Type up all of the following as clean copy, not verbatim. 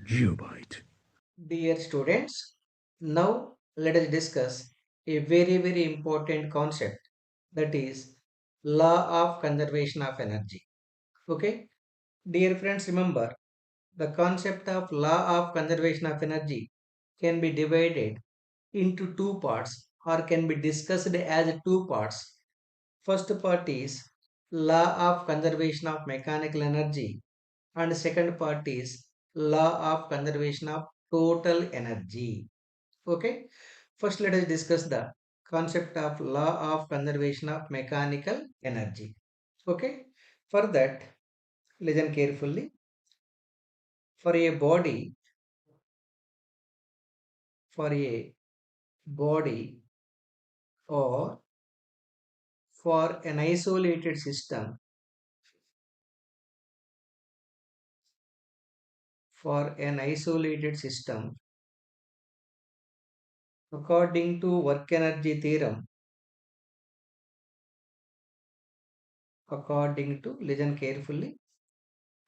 Geobyte. Dear students, now let us discuss a very important concept, that is law of conservation of energy. Okay, dear friends, remember the concept of law of conservation of energy can be divided into two parts or can be discussed as two parts. First part is law of conservation of mechanical energy and second part is law of conservation of total energy. Okay, first let us discuss the concept of law of conservation of mechanical energy. Okay, for that listen carefully. For a body, for a body or for an isolated system, for an isolated system, according to work energy theorem, according to listen carefully,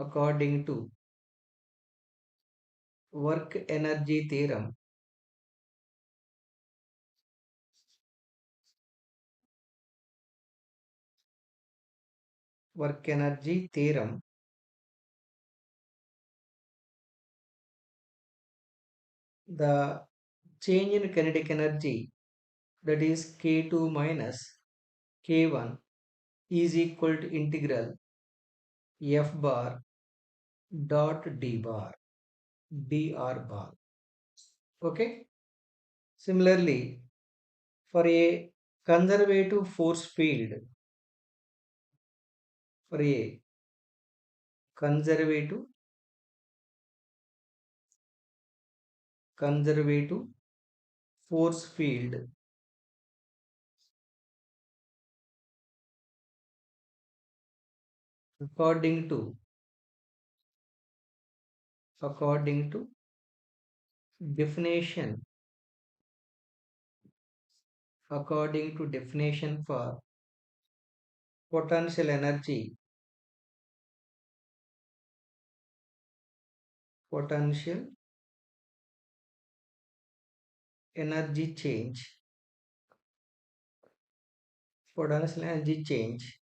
according to work energy theorem, work energy theorem, the change in kinetic energy, that is K2 minus K1, is equal to integral F bar dot D bar, dr bar. Okay. Similarly, for a conservative force field, for a conservative conservative force field, according to according to definition, according to definition for potential energy, potential energy change, potential energy change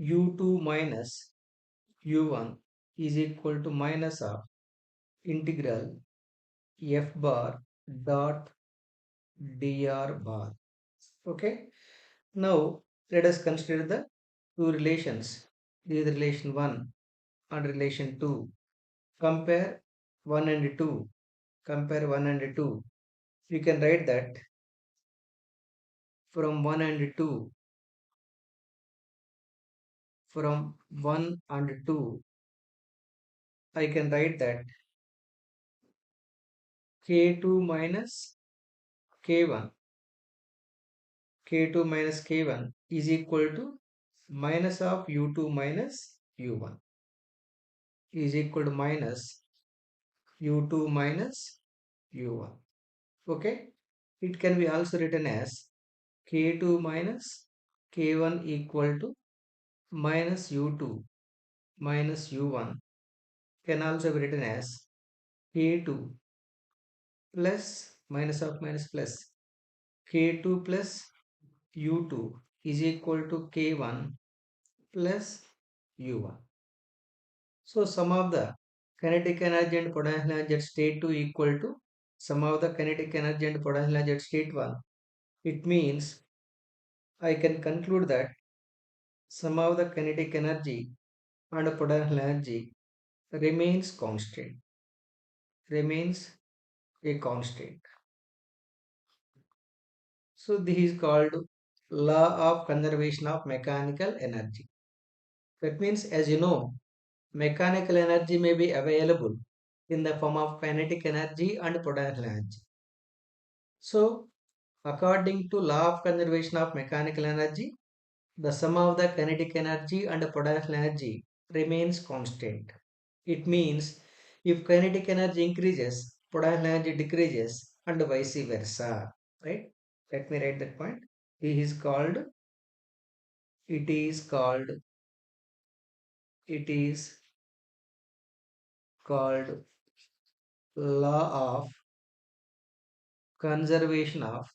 U2 minus U1 is equal to minus of integral F bar dot dr bar. Okay. Now let us consider the two relations. This is relation 1 and relation 2. Compare 1 and 2. Compare 1 and 2. You can write that from 1 and 2, from 1 and 2, I can write that K2 minus K1, K2 minus K1 is equal to minus of U2 minus U1 is equal to minus U2 minus U1. Okay. It can be also written as K2 minus K1 equal to minus U2 minus U1, can also be written as K2 plus minus of minus plus K2 plus U2 is equal to K1 plus U1. So sum of the kinetic energy and potential energy at state 2 equal to sum of the kinetic energy and potential energy at state 1. It means I can conclude that sum of the kinetic energy and potential energy remains constant, remains a constant. So this is called law of conservation of mechanical energy. That means, as you know, mechanical energy may be available in the form of kinetic energy and potential energy. So according to law of conservation of mechanical energy, the sum of the kinetic energy and potential energy remains constant. It means if kinetic energy increases, potential energy decreases and vice versa. Right? Let me write that point. It is called, it is called, it is called law of conservation of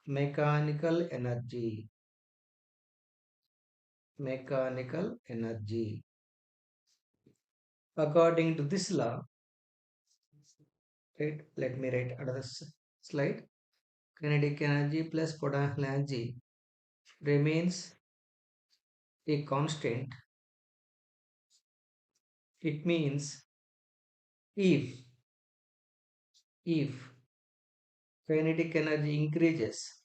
mechanical energy. According to this law, right, let me write another slide. Kinetic energy plus potential energy remains a constant. It means if if kinetic energy increases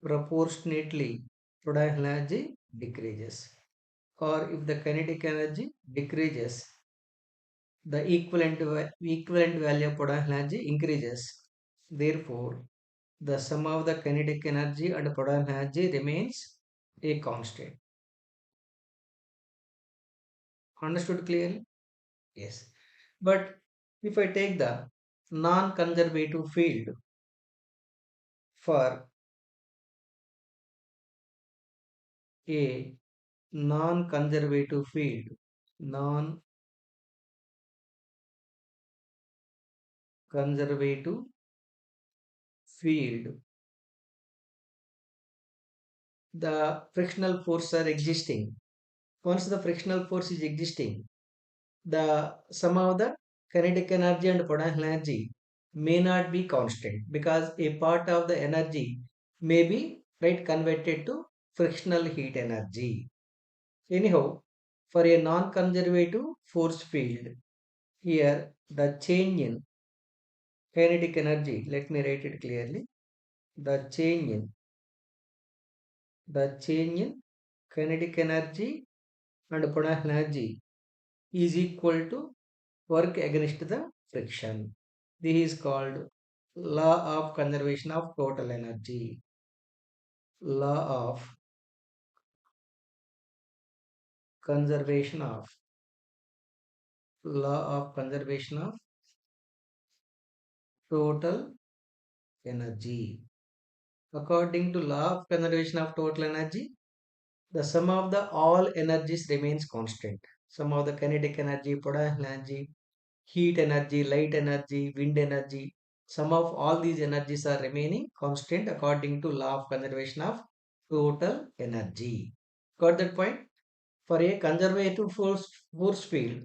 proportionately, potential energy decreases, or if the kinetic energy decreases, the equivalent value of potential energy increases. Therefore, the sum of the kinetic energy and potential energy remains a constant. Understood clearly? Yes. But if I take the non-conservative field for a non-conservative field, non-conservative field, the frictional forces are existing. Once the frictional force is existing, the sum of the kinetic energy and potential energy may not be constant because a part of the energy may be converted to frictional heat energy. Anyhow, for a non-conservative force field, here the change in kinetic energy, let me write it clearly, the change in kinetic energy and potential energy is equal to work against the friction. This is called law of conservation of total energy. Law of conservation of total energy. According to law of conservation of total energy, the sum of the all energies remains constant. Sum of the kinetic energy, potential energy, heat energy, light energy, wind energy, sum of all these energies are remaining constant according to law of conservation of total energy. Got that point? For a conservative force field,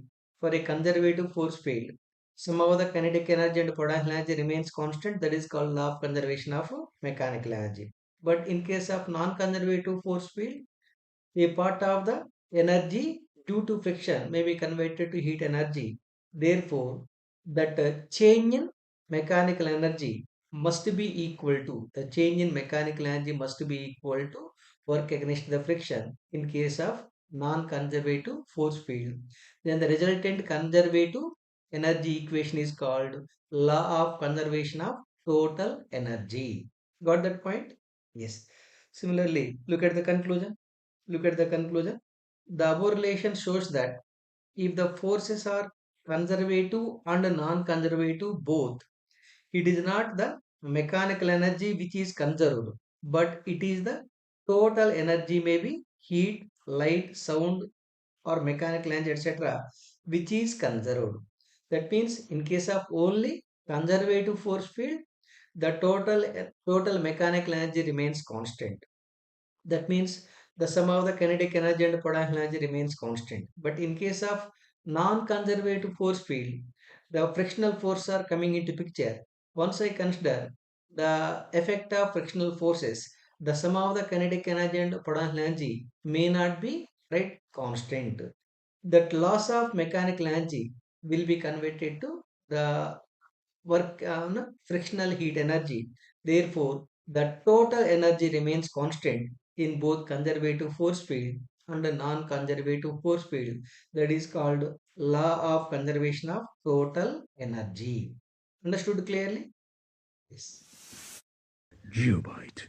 sum of the kinetic energy and potential energy remains constant. That is called law of conservation of mechanical energy. But in case of non-conservative force field, a part of the energy due to friction may be converted to heat energy. Therefore, that change in mechanical energy must be equal to work against the friction in case of non-conservative force field. Then the resultant conservative energy equation is called law of conservation of total energy. Got that point? Yes. Similarly, look at the conclusion. The above relation shows that if the forces are conservative and non-conservative both, it is not the mechanical energy which is conserved, but it is the total energy, maybe heat, light, sound, or mechanical energy, etc., which is conserved. That means in case of only conservative force field, the total mechanical energy remains constant. That means the sum of the kinetic energy and potential energy remains constant. But in case of non-conservative force field, the frictional forces are coming into picture. Once I consider the effect of frictional forces, the sum of the kinetic energy and potential energy may not be constant. That loss of mechanical energy will be converted to the work on frictional heat energy. Therefore, the total energy remains constant in both conservative force field and a non-conservative force field. That is called law of conservation of total energy. Understood clearly? Yes. Geobyte.